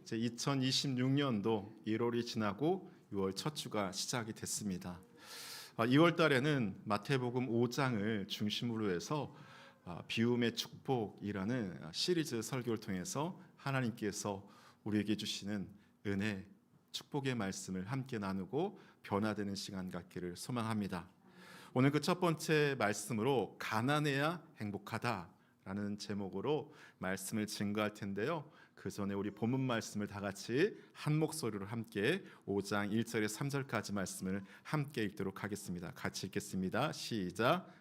이제 2026년도 1월이 지나고 6월 첫 주가 시작이 됐습니다. 2월 달에는 마태복음 5장을 중심으로 해서 비움의 축복이라는 시리즈 설교를 통해서 하나님께서 우리에게 주시는 은혜, 축복의 말씀을 함께 나누고 변화되는 시간 갖기를 소망합니다. 오늘 그 첫 번째 말씀으로 가난해야 행복하다라는 제목으로 말씀을 증거할 텐데요. 그 전에 우리 본문 말씀을 다 같이 한 목소리로 함께 5장 1절에서 3절까지 말씀을 함께 읽도록 하겠습니다. 같이 읽겠습니다. 시작.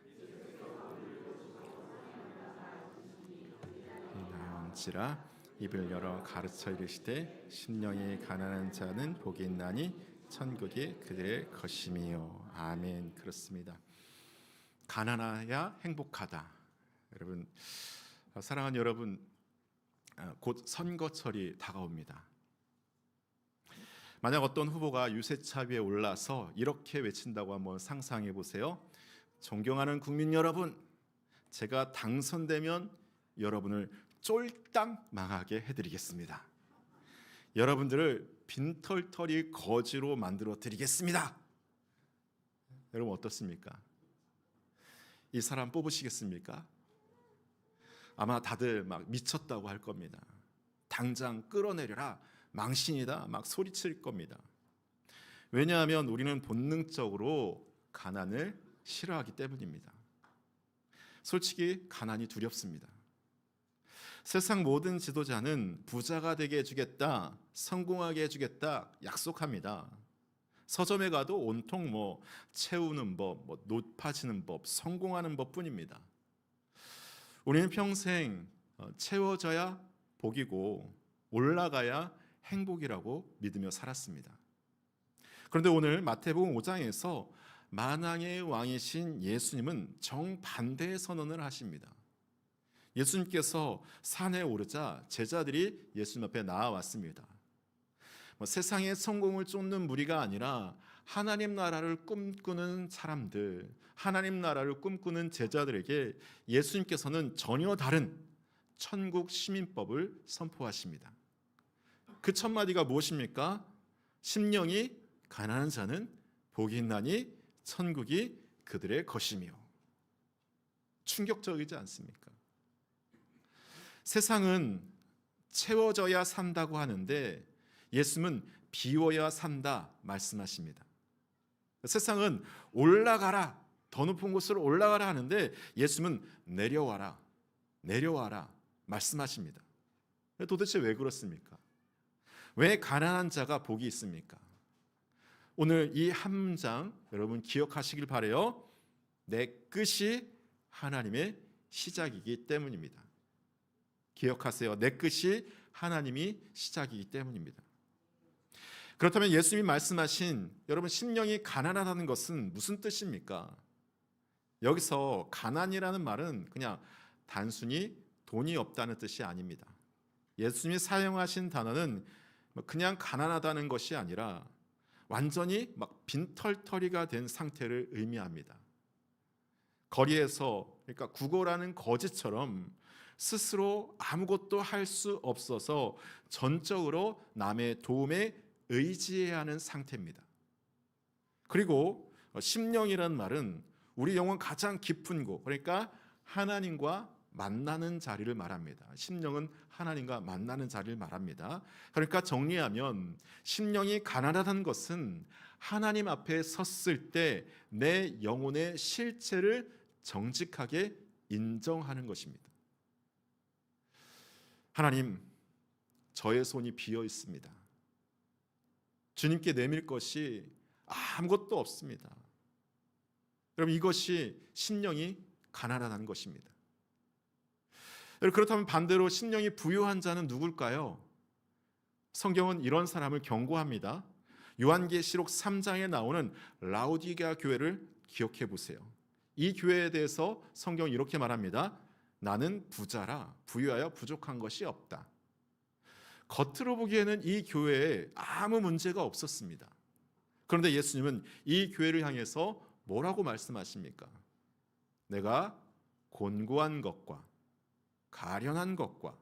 나온지라 입을 열어 가르쳐 이르시되 심령이 가난한 자는 복이 있나니 천국이 그들의 것임이요. 아멘. 그렇습니다. 가난해야 행복하다. 여러분, 사랑하는 여러분, 곧 선거철이 다가옵니다. 만약 어떤 후보가 유세차 위에 올라서 이렇게 외친다고 한번 상상해 보세요. 존경하는 국민 여러분, 제가 당선되면 여러분을 쫄딱 망하게 해드리겠습니다. 여러분들을 빈털터리 거지로 만들어 드리겠습니다. 여러분 어떻습니까? 이 사람 뽑으시겠습니까? 아마 다들 막 미쳤다고 할 겁니다. 당장 끌어내려라, 망신이다 막 소리칠 겁니다. 왜냐하면 우리는 본능적으로 가난을 싫어하기 때문입니다. 솔직히 가난이 두렵습니다. 세상 모든 지도자는 부자가 되게 해주겠다, 성공하게 해주겠다 약속합니다. 서점에 가도 온통 채우는 법, 높아지는 법, 성공하는 법뿐입니다. 우리는 평생 채워져야 복이고 올라가야 행복이라고 믿으며 살았습니다. 그런데 오늘 마태복음 5장에서 만왕의 왕이신 예수님은 정반대의 선언을 하십니다. 예수님께서 산에 오르자 제자들이 예수님 앞에 나와왔습니다. 세상의 성공을 쫓는 무리가 아니라 하나님 나라를 꿈꾸는 사람들, 하나님 나라를 꿈꾸는 제자들에게 예수님께서는 전혀 다른 천국 시민법을 선포하십니다. 그 첫 마디가 무엇입니까? 심령이 가난한 자는 복이 있나니 천국이 그들의 것이며. 충격적이지 않습니까? 세상은 채워져야 산다고 하는데 예수님은 비워야 산다 말씀하십니다. 세상은 올라가라, 더 높은 곳으로 올라가라 하는데 예수님은 내려와라, 내려와라 말씀하십니다. 도대체 왜 그렇습니까? 왜 가난한 자가 복이 있습니까? 오늘 이 한 문장 여러분 기억하시길 바라요. 내 끝이 하나님의 시작이기 때문입니다. 기억하세요. 내 끝이 하나님이 시작이기 때문입니다. 그렇다면 예수님이 말씀하신 여러분 심령이 가난하다는 것은 무슨 뜻입니까? 여기서 가난이라는 말은 그냥 단순히 돈이 없다는 뜻이 아닙니다. 예수님이 사용하신 단어는 그냥 가난하다는 것이 아니라 완전히 빈털터리가 된 상태를 의미합니다. 거리에서 그러니까 구걸하는 거지처럼 스스로 아무것도 할 수 없어서 전적으로 남의 도움에 의지해야 하는 상태입니다. 그리고 심령이라는 말은 우리 영혼 가장 깊은 곳, 그러니까 하나님과 만나는 자리를 말합니다. 심령은 하나님과 만나는 자리를 말합니다. 그러니까 정리하면 심령이 가난하다는 것은 하나님 앞에 섰을 때 내 영혼의 실체를 정직하게 인정하는 것입니다. 하나님, 저의 손이 비어 있습니다. 주님께 내밀 것이 아무것도 없습니다. 여러분 이것이 심령이 가난하다는 것입니다. 그렇다면 반대로 심령이 부유한 자는 누굴까요? 성경은 이런 사람을 경고합니다. 요한계시록 3장에 나오는 라오디게아 교회를 기억해 보세요. 이 교회에 대해서 성경은 이렇게 말합니다. 나는 부자라 부유하여 부족한 것이 없다. 겉으로 보기에는 이 교회에 아무 문제가 없었습니다. 그런데 예수님은 이 교회를 향해서 뭐라고 말씀하십니까? 내가 곤고한 것과 가련한 것과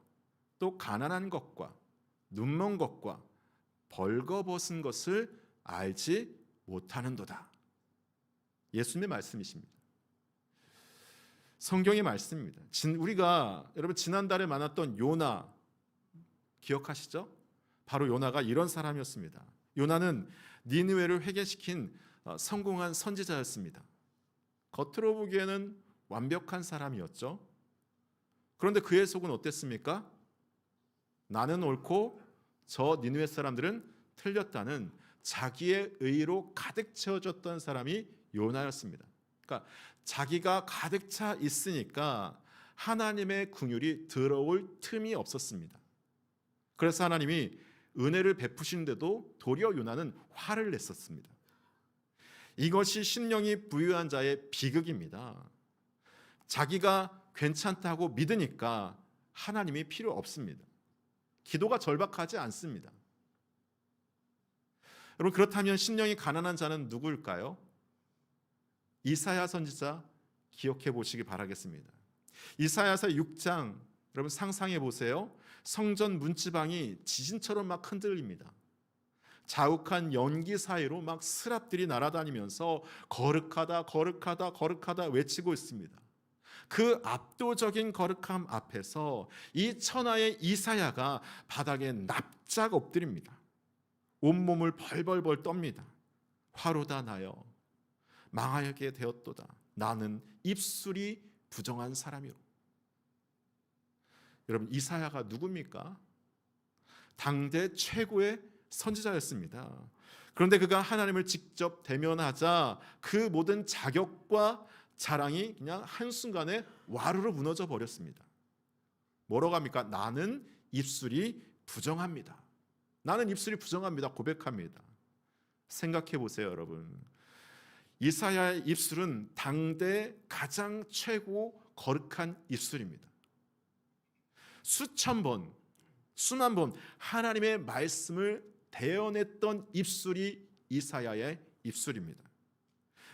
또 가난한 것과 눈먼 것과 벌거벗은 것을 알지 못하는도다. 예수님의 말씀이십니다. 성경의 말씀입니다. 우리가 여러분 지난달에 만났던 요나 기억하시죠? 바로 요나가 이런 사람이었습니다. 요나는 니느웨를 회개시킨 성공한 선지자였습니다. 겉으로 보기에는 완벽한 사람이었죠. 그런데 그의 속은 어땠습니까? 나는 옳고 저 니느웨 사람들은 틀렸다는 자기의 의로 가득 채워졌던 사람이 요나였습니다. 그러니까 자기가 가득 차 있으니까 하나님의 긍휼이 들어올 틈이 없었습니다. 그래서 하나님이 은혜를 베푸시는데도 도리어 요나는 화를 냈었습니다. 이것이 심령이 부유한 자의 비극입니다. 자기가 괜찮다고 믿으니까 하나님이 필요 없습니다. 기도가 절박하지 않습니다. 여러분, 그렇다면 심령이 가난한 자는 누구일까요? 이사야 선지자 기억해 보시기 바라겠습니다. 이사야서 6장 여러분 상상해 보세요. 성전 문지방이 지진처럼 막 흔들립니다. 자욱한 연기 사이로 막 스랍들이 날아다니면서 거룩하다 외치고 있습니다. 그 압도적인 거룩함 앞에서 이 천하의 이사야가 바닥에 납작 엎드립니다. 온몸을 벌벌벌 떱니다. 화로다 나여 망하게 되었도다. 나는 입술이 부정한 사람이로. 여러분, 이사야가 누굽니까? 당대 최고의 선지자였습니다. 그런데 그가 하나님을 직접 대면하자 그 모든 자격과 자랑이 그냥 한순간에 와르르 무너져 버렸습니다. 뭐라고 합니까? 나는 입술이 부정합니다. 나는 입술이 부정합니다. 고백합니다. 생각해 보세요, 여러분. 이사야의 입술은 당대 가장 최고 거룩한 입술입니다. 수천 번, 수만 번 하나님의 말씀을 대언했던 입술이 이사야의 입술입니다.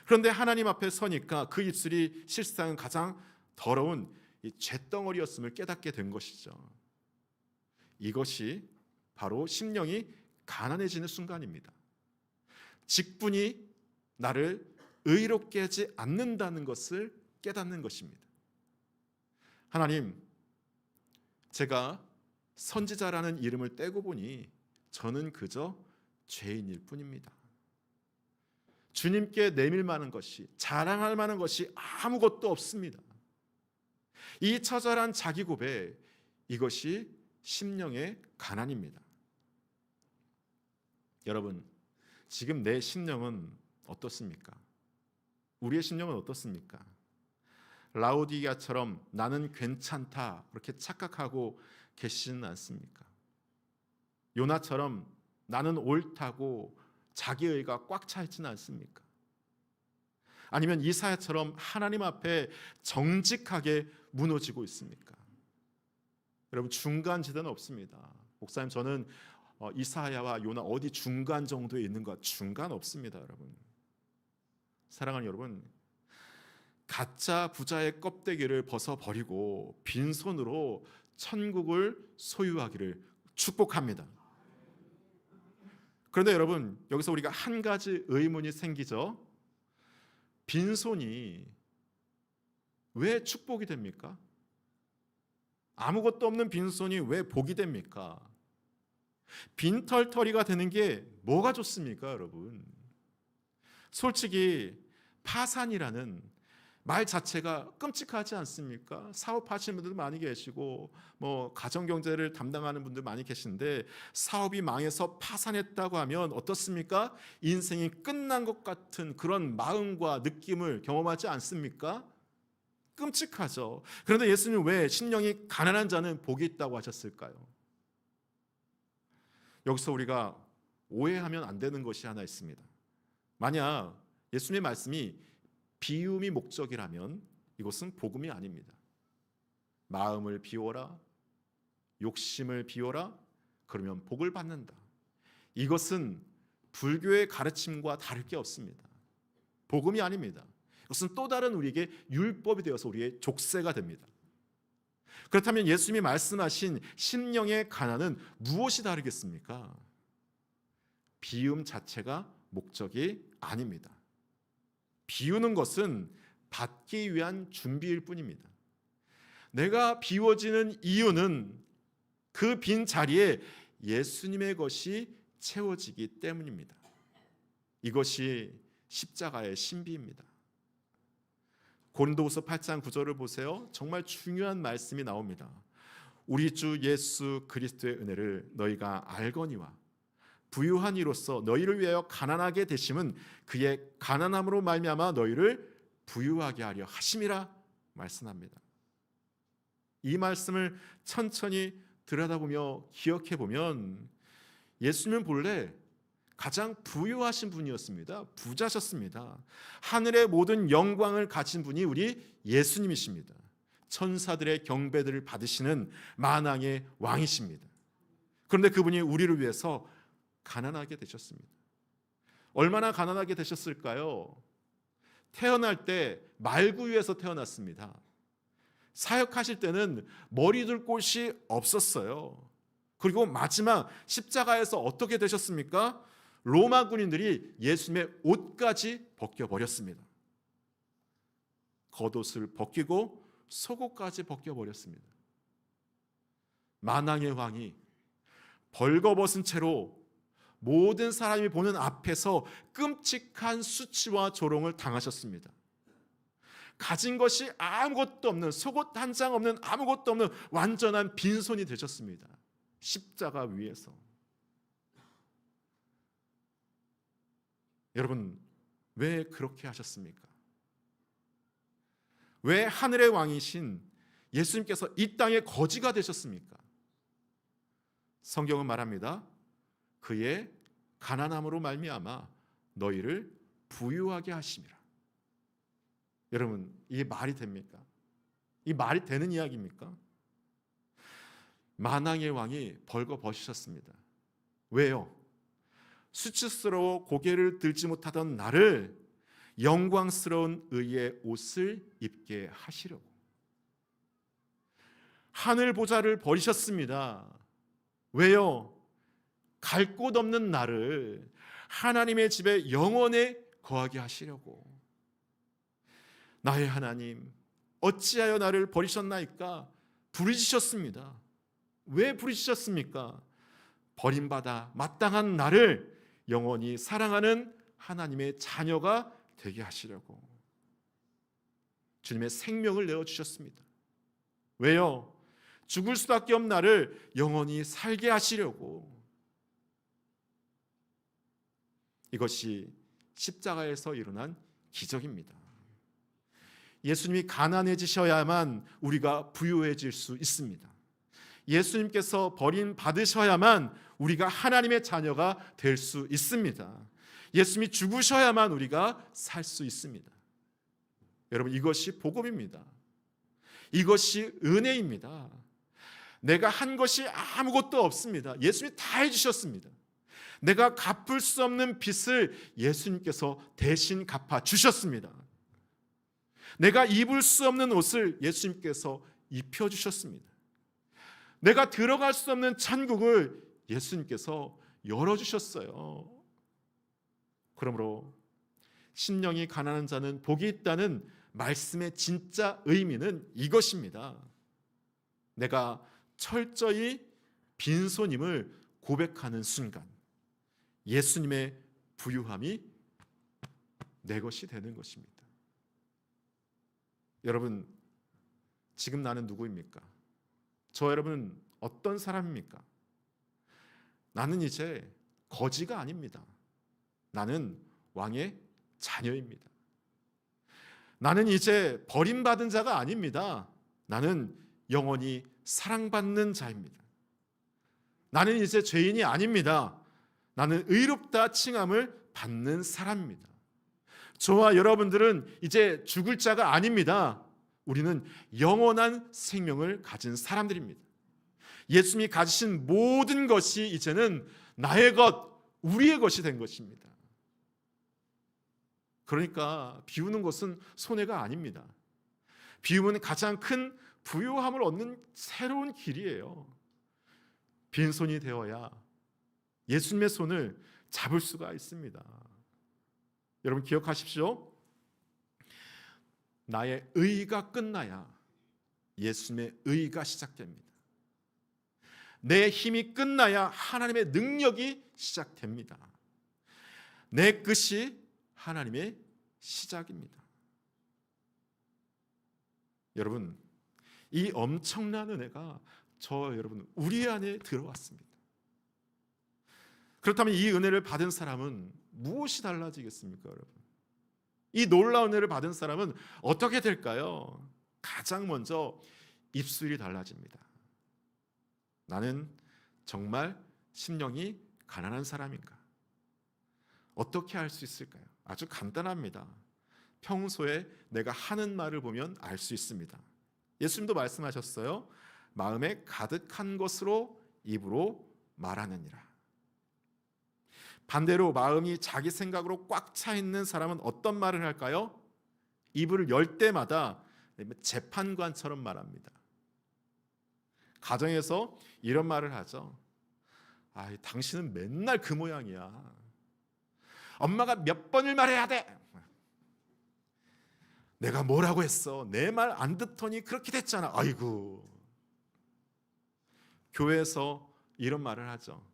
그런데 하나님 앞에 서니까 그 입술이 실상 가장 더러운 잿덩어리였음을 깨닫게 된 것이죠. 이것이 바로 심령이 가난해지는 순간입니다. 직분이 나를 의롭게 하지 않는다는 것을 깨닫는 것입니다. 하나님, 제가 선지자라는 이름을 떼고 보니 저는 그저 죄인일 뿐입니다. 주님께 내밀 만한 것이, 자랑할 만한 것이 아무것도 없습니다. 이 처절한 자기 고백, 이것이 심령의 가난입니다. 여러분, 지금 내 심령은 어떻습니까? 우리의 심령은 어떻습니까? 라오디게아처럼 나는 괜찮다 그렇게 착각하고 계시지는 않습니까? 요나처럼 나는 옳다고 자기의가 꽉 차 있지는 않습니까? 아니면 이사야처럼 하나님 앞에 정직하게 무너지고 있습니까? 여러분, 중간 지대는 없습니다. 목사님, 저는 이사야와 요나 어디 중간 정도에 있는 것, 중간 없습니다. 여러분, 사랑하는 여러분, 가짜 부자의 껍데기를 벗어버리고 빈손으로 천국을 소유하기를 축복합니다. 그런데 여러분, 여기서 우리가 한 가지 의문이 생기죠. 빈손이 왜 축복이 됩니까? 아무것도 없는 빈손이 왜 복이 됩니까? 빈털터리가 되는 게 뭐가 좋습니까, 여러분? 솔직히 파산이라는 말 자체가 끔찍하지 않습니까? 사업하시는 분들도 많이 계시고 가정경제를 담당하는 분들 많이 계신데 사업이 망해서 파산했다고 하면 어떻습니까? 인생이 끝난 것 같은 그런 마음과 느낌을 경험하지 않습니까? 끔찍하죠. 그런데 예수님은 왜 심령이 가난한 자는 복이 있다고 하셨을까요? 여기서 우리가 오해하면 안 되는 것이 하나 있습니다. 만약 예수님의 말씀이 비움이 목적이라면 이것은 복음이 아닙니다. 마음을 비워라, 욕심을 비워라, 그러면 복을 받는다. 이것은 불교의 가르침과 다를 게 없습니다. 복음이 아닙니다. 이것은 또 다른 우리에게 율법이 되어서 우리의 족쇄가 됩니다. 그렇다면 예수님이 말씀하신 심령의 가난은 무엇이 다르겠습니까? 비움 자체가 목적이 아닙니다. 비우는 것은 받기 위한 준비일 뿐입니다. 내가 비워지는 이유는 그 빈 자리에 예수님의 것이 채워지기 때문입니다. 이것이 십자가의 신비입니다. 고린도후서 8장 9절을 보세요. 정말 중요한 말씀이 나옵니다. 우리 주 예수 그리스도의 은혜를 너희가 알거니와 부유한 이로써 너희를 위하여 가난하게 되심은 그의 가난함으로 말미암아 너희를 부유하게 하려 하심이라 말씀합니다. 이 말씀을 천천히 들여다보며 기억해 보면 예수님은 본래 가장 부유하신 분이었습니다. 부자셨습니다. 하늘의 모든 영광을 가진 분이 우리 예수님이십니다. 천사들의 경배들을 받으시는 만왕의 왕이십니다. 그런데 그분이 우리를 위해서 가난하게 되셨습니다. 얼마나 가난하게 되셨을까요? 태어날 때 말구유에서 태어났습니다. 사역하실 때는 머리 둘 곳이 없었어요. 그리고 마지막 십자가에서 어떻게 되셨습니까? 로마 군인들이 예수님의 옷까지 벗겨버렸습니다. 겉옷을 벗기고 속옷까지 벗겨버렸습니다. 만왕의 왕이 벌거벗은 채로 모든 사람이 보는 앞에서 끔찍한 수치와 조롱을 당하셨습니다. 가진 것이 아무것도 없는, 속옷 한 장 없는, 아무것도 없는 완전한 빈손이 되셨습니다. 십자가 위에서. 여러분, 왜 그렇게 하셨습니까? 왜 하늘의 왕이신 예수님께서 이 땅의 거지가 되셨습니까? 성경은 말합니다. 그의 가난함으로 말미암아 너희를 부유하게 하심이라. 여러분, 이게 말이 됩니까? 이 말이 되는 이야기입니까? 만왕의 왕이 벌거벗으셨습니다. 왜요? 수치스러워 고개를 들지 못하던 나를 영광스러운 의의 옷을 입게 하시려고. 하늘 보좌를 버리셨습니다. 왜요? 갈 곳 없는 나를 하나님의 집에 영원히 거하게 하시려고. 나의 하나님, 어찌하여 나를 버리셨나이까? 부르짖으셨습니다. 왜 부르짖으셨습니까? 버림받아 마땅한 나를 영원히 사랑하는 하나님의 자녀가 되게 하시려고 주님의 생명을 내어주셨습니다. 왜요? 죽을 수밖에 없는 나를 영원히 살게 하시려고. 이것이 십자가에서 일어난 기적입니다. 예수님이 가난해지셔야만 우리가 부유해질 수 있습니다. 예수님께서 버림받으셔야만 우리가 하나님의 자녀가 될 수 있습니다. 예수님이 죽으셔야만 우리가 살 수 있습니다. 여러분, 이것이 복음입니다. 이것이 은혜입니다. 내가 한 것이 아무것도 없습니다. 예수님이 다 해주셨습니다. 내가 갚을 수 없는 빚을 예수님께서 대신 갚아주셨습니다. 내가 입을 수 없는 옷을 예수님께서 입혀주셨습니다. 내가 들어갈 수 없는 천국을 예수님께서 열어주셨어요. 그러므로 심령이 가난한 자는 복이 있다는 말씀의 진짜 의미는 이것입니다. 내가 철저히 빈손임을 고백하는 순간 예수님의 부유함이 내 것이 되는 것입니다. 여러분, 지금 나는 누구입니까? 저 여러분은 어떤 사람입니까? 나는 이제 거지가 아닙니다. 나는 왕의 자녀입니다. 나는 이제 버림받은 자가 아닙니다. 나는 영원히 사랑받는 자입니다. 나는 이제 죄인이 아닙니다. 나는 의롭다 칭함을 받는 사람입니다. 저와 여러분들은 이제 죽을 자가 아닙니다. 우리는 영원한 생명을 가진 사람들입니다. 예수님이 가지신 모든 것이 이제는 나의 것, 우리의 것이 된 것입니다. 그러니까 비우는 것은 손해가 아닙니다. 비움은 가장 큰 부유함을 얻는 새로운 길이에요. 빈손이 되어야 예수님의 손을 잡을 수가 있습니다. 여러분 기억하십시오. 나의 의가 끝나야 예수님의 의가 시작됩니다. 내 힘이 끝나야 하나님의 능력이 시작됩니다. 내 끝이 하나님의 시작입니다. 여러분, 이 엄청난 은혜가 여러분 우리 안에 들어왔습니다. 그렇다면 이 은혜를 받은 사람은 무엇이 달라지겠습니까, 여러분? 이 놀라운 은혜를 받은 사람은 어떻게 될까요? 가장 먼저 입술이 달라집니다. 나는 정말 심령이 가난한 사람인가? 어떻게 알 수 있을까요? 아주 간단합니다. 평소에 내가 하는 말을 보면 알 수 있습니다. 예수님도 말씀하셨어요. 마음에 가득한 것으로 입으로 말하느니라. 반대로 마음이 자기 생각으로 꽉 차 있는 사람은 어떤 말을 할까요? 입을 열 때마다 재판관처럼 말합니다. 가정에서 이런 말을 하죠. 당신은 맨날 그 모양이야. 엄마가 몇 번을 말해야 돼. 내가 뭐라고 했어? 내 말 안 듣더니 그렇게 됐잖아. 아이고. 교회에서 이런 말을 하죠.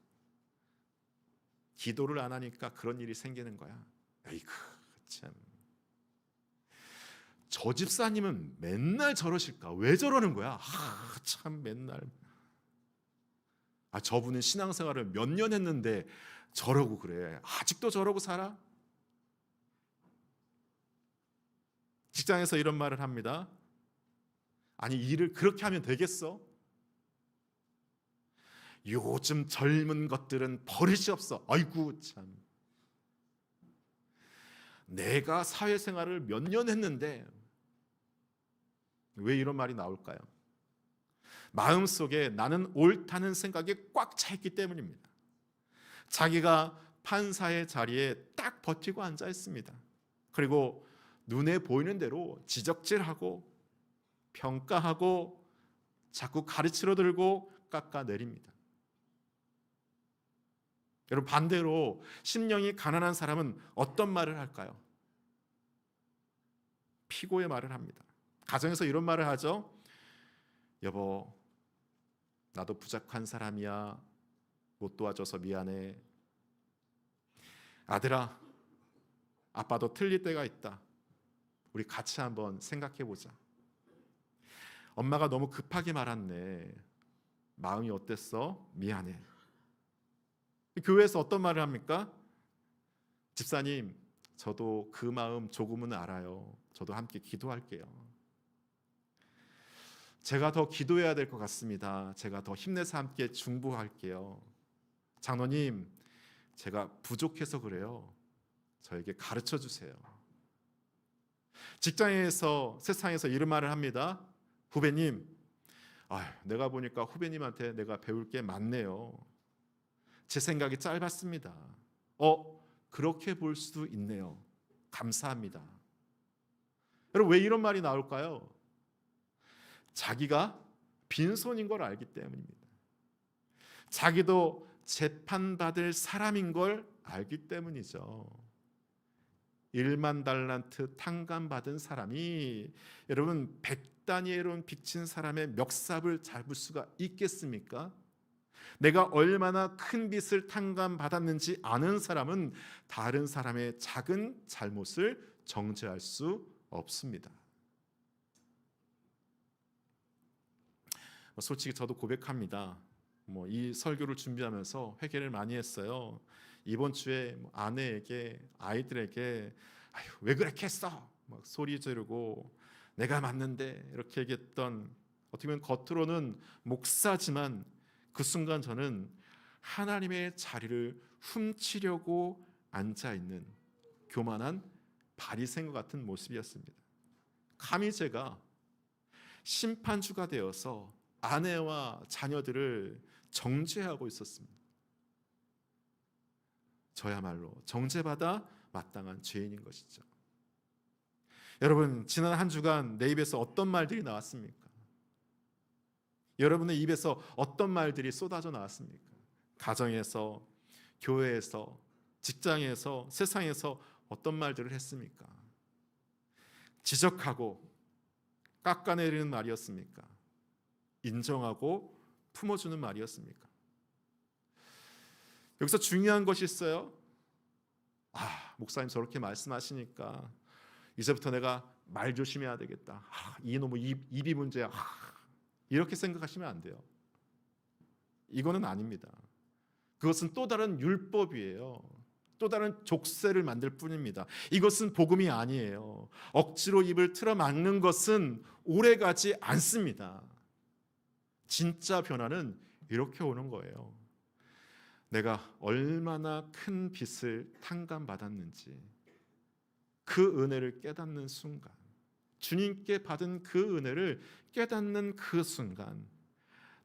기도를 안 하니까 그런 일이 생기는 거야. 아이고 참. 저 집사님은 맨날 저러실까? 왜 저러는 거야? 참 맨날. 저분은 신앙생활을 몇 년 했는데 저러고 그래. 아직도 저러고 살아? 직장에서 이런 말을 합니다. 아니 일을 그렇게 하면 되겠어? 요즘 젊은 것들은 버릇이 없어. 아이고 참. 내가 사회생활을 몇 년 했는데 왜 이런 말이 나올까요? 마음속에 나는 옳다는 생각이 꽉 차 있기 때문입니다. 자기가 판사의 자리에 딱 버티고 앉아 있습니다. 그리고 눈에 보이는 대로 지적질하고 평가하고 자꾸 가르치러 들고 깎아내립니다. 여러분 반대로 심령이 가난한 사람은 어떤 말을 할까요? 피고의 말을 합니다. 가정에서 이런 말을 하죠. 여보, 나도 부족한 사람이야. 못 도와줘서 미안해. 아들아, 아빠도 틀릴 때가 있다. 우리 같이 한번 생각해 보자. 엄마가 너무 급하게 말았네. 마음이 어땠어? 미안해. 교회에서 어떤 말을 합니까? 집사님, 저도 그 마음 조금은 알아요. 저도 함께 기도할게요. 제가 더 기도해야 될 것 같습니다. 제가 더 힘내서 함께 중보할게요. 장로님, 제가 부족해서 그래요. 저에게 가르쳐 주세요. 직장에서 세상에서 이런 말을 합니다. 후배님, 내가 보니까 후배님한테 내가 배울 게 많네요. 제 생각이 짧았습니다. 그렇게 볼 수도 있네요. 감사합니다. 여러분 왜 이런 말이 나올까요? 자기가 빈손인 걸 알기 때문입니다. 자기도 재판받을 사람인 걸 알기 때문이죠. 1만 달란트 탕감받은 사람이 여러분 100다니엘온 빚진 사람의 멱삽을 잡을 수가 있겠습니까? 내가 얼마나 큰 빚을 탕감받았는지 아는 사람은 다른 사람의 작은 잘못을 정죄할 수 없습니다. 솔직히 저도 고백합니다. 이 설교를 준비하면서 회개를 많이 했어요. 이번 주에 아내에게 아이들에게 왜 그렇게 했어? 막 소리 지르고 내가 맞는데 이렇게 얘기했던 어떻게 보면 겉으로는 목사지만 그 순간 저는 하나님의 자리를 훔치려고 앉아있는 교만한 바리새인과 같은 모습이었습니다. 감히 제가 심판주가 되어서 아내와 자녀들을 정죄하고 있었습니다. 저야말로 정죄받아 마땅한 죄인인 것이죠. 여러분 지난 한 주간 내 입에서 어떤 말들이 나왔습니까? 여러분의 입에서 어떤 말들이 쏟아져 나왔습니까? 가정에서, 교회에서, 직장에서, 세상에서 어떤 말들을 했습니까? 지적하고 깎아내리는 말이었습니까? 인정하고 품어주는 말이었습니까? 여기서 중요한 것이 있어요. 목사님 저렇게 말씀하시니까 이제부터 내가 말 조심해야 되겠다. 이놈의 입이 문제야. 이렇게 생각하시면 안 돼요. 이거는 아닙니다. 그것은 또 다른 율법이에요. 또 다른 족쇄를 만들 뿐입니다. 이것은 복음이 아니에요. 억지로 입을 틀어막는 것은 오래가지 않습니다. 진짜 변화는 이렇게 오는 거예요. 내가 얼마나 큰 빚을 탕감받았는지 그 은혜를 깨닫는 순간, 주님께 받은 그 은혜를 깨닫는 그 순간,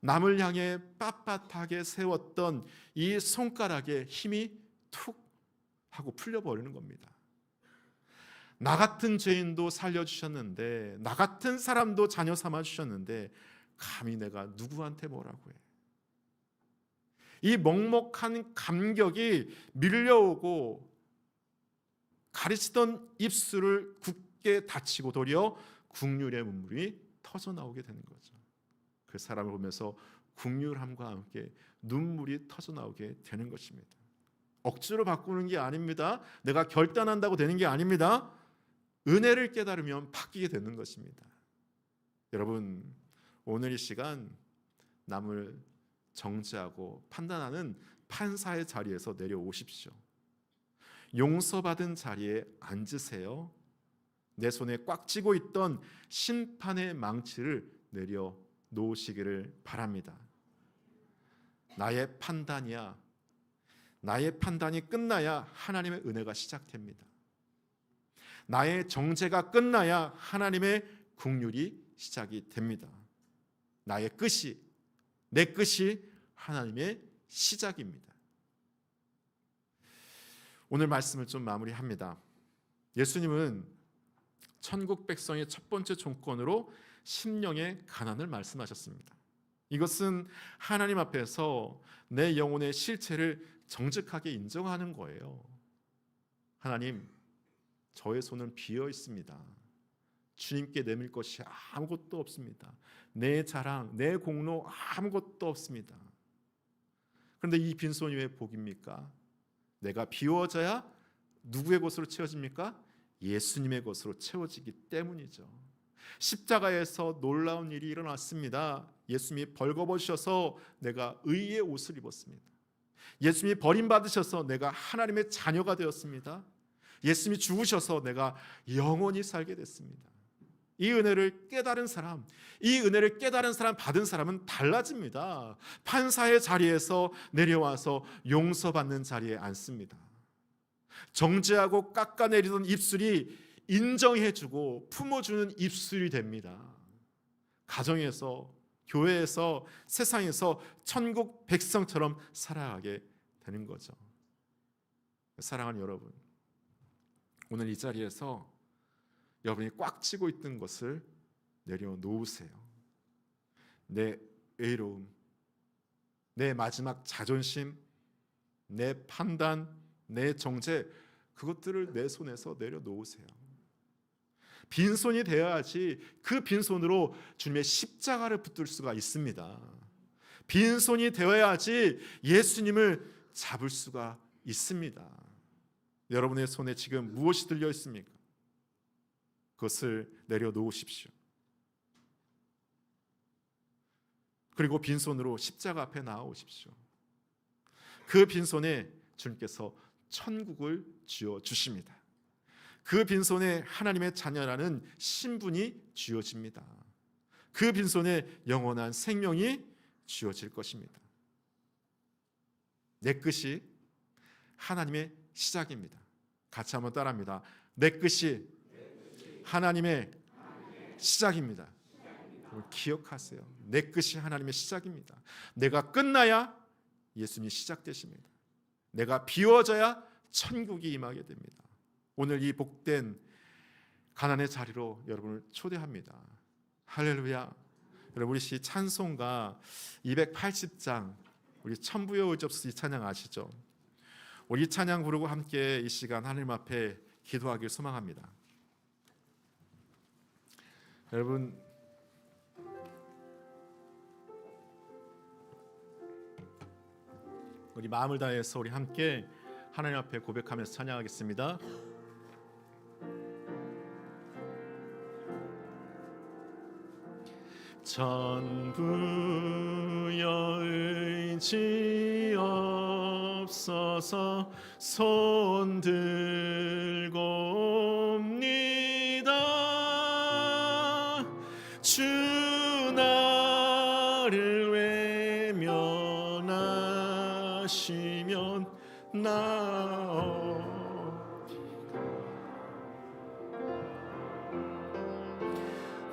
남을 향해 빳빳하게 세웠던 이 손가락에 힘이 툭 하고 풀려버리는 겁니다. 나 같은 죄인도 살려주셨는데, 나 같은 사람도 자녀 삼아주셨는데 감히 내가 누구한테 뭐라고 해. 이 먹먹한 감격이 밀려오고 가르치던 입술을 굳게 닫히고 도리어 국률의 눈물이 터져나오게 되는 거죠. 그 사람을 보면서 국률함과 함께 눈물이 터져나오게 되는 것입니다. 억지로 바꾸는 게 아닙니다. 내가 결단한다고 되는 게 아닙니다. 은혜를 깨달으면 바뀌게 되는 것입니다. 여러분, 오늘 이 시간 남을 정죄하고 판단하는 판사의 자리에서 내려오십시오. 용서받은 자리에 앉으세요. 내 손에 꽉 쥐고 있던 심판의 망치를 내려놓으시기를 바랍니다. 나의 판단이야. 나의 판단이 끝나야 하나님의 은혜가 시작됩니다. 나의 정죄가 끝나야 하나님의 긍휼이 시작이 됩니다. 나의 끝이, 내 끝이 하나님의 시작입니다. 오늘 말씀을 좀 마무리합니다. 예수님은 천국 백성의 첫 번째 조건으로 심령의 가난을 말씀하셨습니다. 이것은 하나님 앞에서 내 영혼의 실체를 정직하게 인정하는 거예요. 하나님, 저의 손은 비어 있습니다. 주님께 내밀 것이 아무것도 없습니다. 내 자랑, 내 공로 아무것도 없습니다. 그런데 이 빈손이 왜 복입니까? 내가 비워져야 누구의 것으로 채워집니까? 예수님의 것으로 채워지기 때문이죠. 십자가에서 놀라운 일이 일어났습니다. 예수님이 벌거벗으셔서 내가 의의 옷을 입었습니다. 예수님이 버림받으셔서 내가 하나님의 자녀가 되었습니다. 예수님이 죽으셔서 내가 영원히 살게 됐습니다. 이 은혜를 깨달은 사람, 이 은혜를 깨달은 사람, 받은 사람은 달라집니다. 판사의 자리에서 내려와서 용서받는 자리에 앉습니다. 정죄하고 깎아내리던 입술이 인정해주고 품어주는 입술이 됩니다. 가정에서, 교회에서, 세상에서 천국 백성처럼 살아가게 되는 거죠. 사랑하는 여러분, 오늘 이 자리에서 여러분이 꽉 쥐고 있던 것을 내려놓으세요. 내 의로움, 내 마지막 자존심, 내 판단, 내 정죄, 그것들을 내 손에서 내려놓으세요. 빈손이 되어야지 그 빈손으로 주님의 십자가를 붙들 수가 있습니다. 빈손이 되어야지 예수님을 잡을 수가 있습니다. 여러분의 손에 지금 무엇이 들려 있습니까? 그것을 내려놓으십시오. 그리고 빈손으로 십자가 앞에 나아오십시오. 그 빈손에 주님께서 천국을 쥐어주십니다. 그 빈손에 하나님의 자녀라는 신분이 쥐어집니다. 그 빈손에 영원한 생명이 쥐어질 것입니다. 내 끝이 하나님의 시작입니다. 같이 한번 따라합니다. 내 끝이 하나님의 시작입니다. 기억하세요. 내 끝이 하나님의 시작입니다. 내가 끝나야 예수님이 시작되십니다. 내가 비워져야 천국이 임하게 됩니다. 오늘 이 복된 가난의 자리로 여러분을 초대합니다. 할렐루야. 여러분, 우리 시 찬송가 280장, 우리 천부여 의접수 이 찬양 아시죠? 우리 찬양 부르고 함께 이 시간 하나님 앞에 기도하길 소망합니다. 여러분, 우리 마음을 다해서 우리 함께 하나님 앞에 고백하면서 찬양하겠습니다. 천부여 의지 없어서 손 들고 옵니다. 주 나를 외면하시면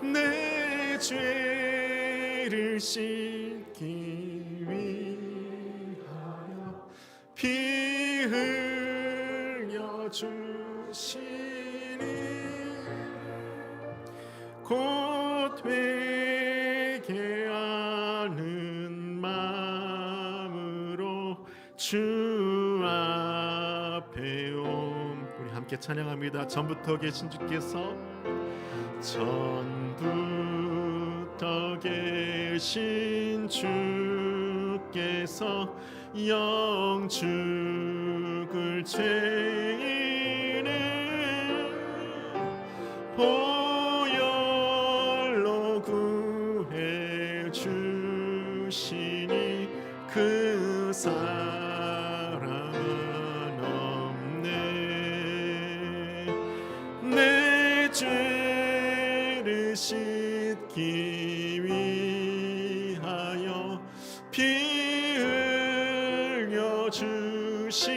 내 죄를 씻기 위하여 피 흘려 주시니 곧 회개하는 마음으로 주 앞에 옴. 우리 함께 찬양합니다. 전부터 계신 주께서, 전부터 계신 주께서 영죽을 죄인을 보혈로 구해 주시니 그 사랑은 없네. 내 죄를 씻기 위하여 피 흘려 주시니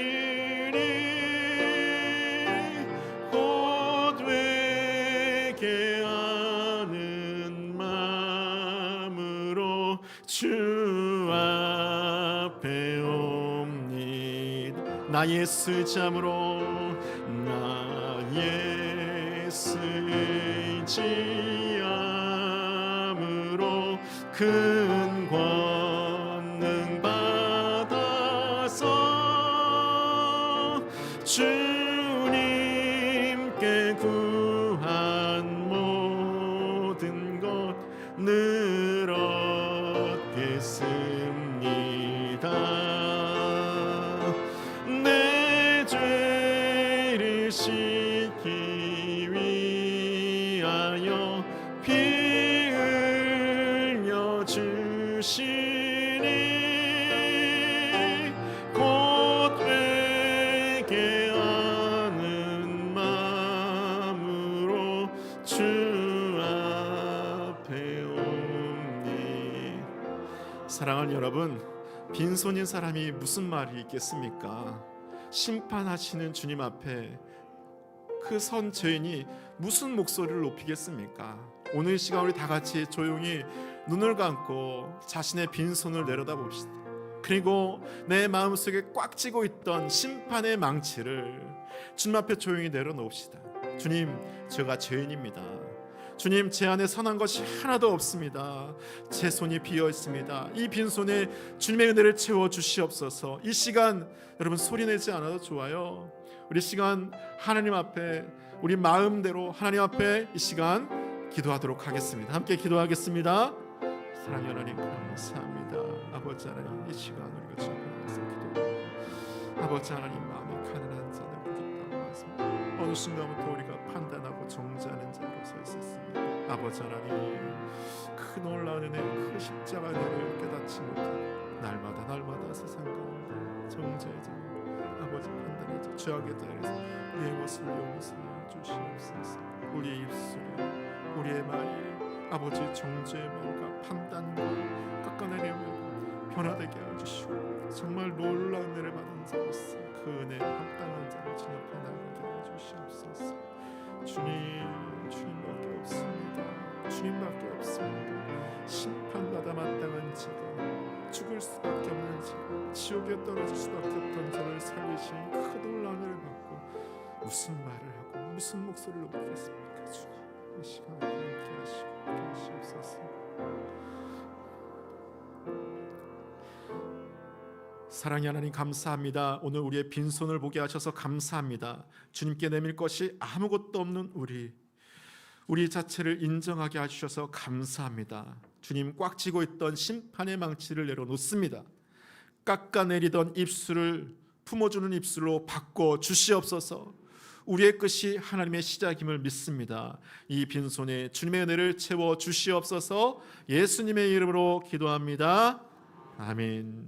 곧 회개하는 마음으로 주 앞에 옵니다. 나 예수 잠으로, 나 예수 의지함으로 큰 권능 받아서 주님께 구한 모든 것 늘 얻겠습니다. 내 죄를 씻기 위하여 피 흘려 주시니 곧 회개하는 마음으로 주 앞에 옵니. 사랑하는 여러분, 빈손인 사람이 무슨 말이 있겠습니까? 심판하시는 주님 앞에 그 선 죄인이 무슨 목소리를 높이겠습니까? 오늘 이 시간 우리 다 같이 조용히 눈을 감고 자신의 빈손을 내려다봅시다. 그리고 내 마음속에 꽉 쥐고 있던 심판의 망치를 주님 앞에 조용히 내려놓읍시다. 주님, 제가 죄인입니다. 주님, 제 안에 선한 것이 하나도 없습니다. 제 손이 비어 있습니다. 이 빈손에 주님의 은혜를 채워 주시옵소서. 이 시간 여러분 소리내지 않아도 좋아요. 우리 시간 하나님 앞에 우리 마음대로 하나님 앞에 이 시간 기도하도록 하겠습니다. 함께 기도하겠습니다. 사랑의 하나님 감사합니다. 아버지 하나님, 이 시간 우리가 주님께서 기도하고 아버지 하나님, 마음이 가난한 자들 부족하고 말씀니다. 어느 순간부터 우리가 판단하고 정죄하는 자로 서 있었습니다. 아버지 하나님, 그 놀라운 은혜, 그 십자가 은혜를 깨닫지 못하고 날마다 세상 가운데 정죄자, 아버지 판단하자 죄악에 대해서 우리의 모습을 용서하여 주시옵소서. 우리의 입술에, 우리의 말에 아버지 정죄의 말과 판단과 깎아내림을 변화되게 하여 주시고 정말 놀라운 은혜를 받은 자로서 그 은혜에 합당한 자로 주님 앞에 나가게 하여 주시옵소서. 주님밖에 없습니다. 주님밖에 없습니다. 심판받아 마땅한 자가, 죽을 수밖에 없는 자, 지옥에 떨어질 수밖에 없던 자를 살리신 그 놀라운 은혜를 받고 무슨 말을 하고 무슨 목소리를 높이겠습니까? 주님, 이 시간에 함께 하시옵소서. 사랑의 하나님 감사합니다. 오늘 우리의 빈손을 보게 하셔서 감사합니다. 주님께 내밀 것이 아무것도 없는 우리 자체를 인정하게 하셔서 감사합니다. 주님, 꽉 쥐고 있던 심판의 망치를 내려놓습니다. 깎아내리던 입술을 품어주는 입술로 바꿔 주시옵소서. 우리의 끝이 하나님의 시작임을 믿습니다. 이 빈손에 주님의 은혜를 채워 주시옵소서. 예수님의 이름으로 기도합니다. 아멘.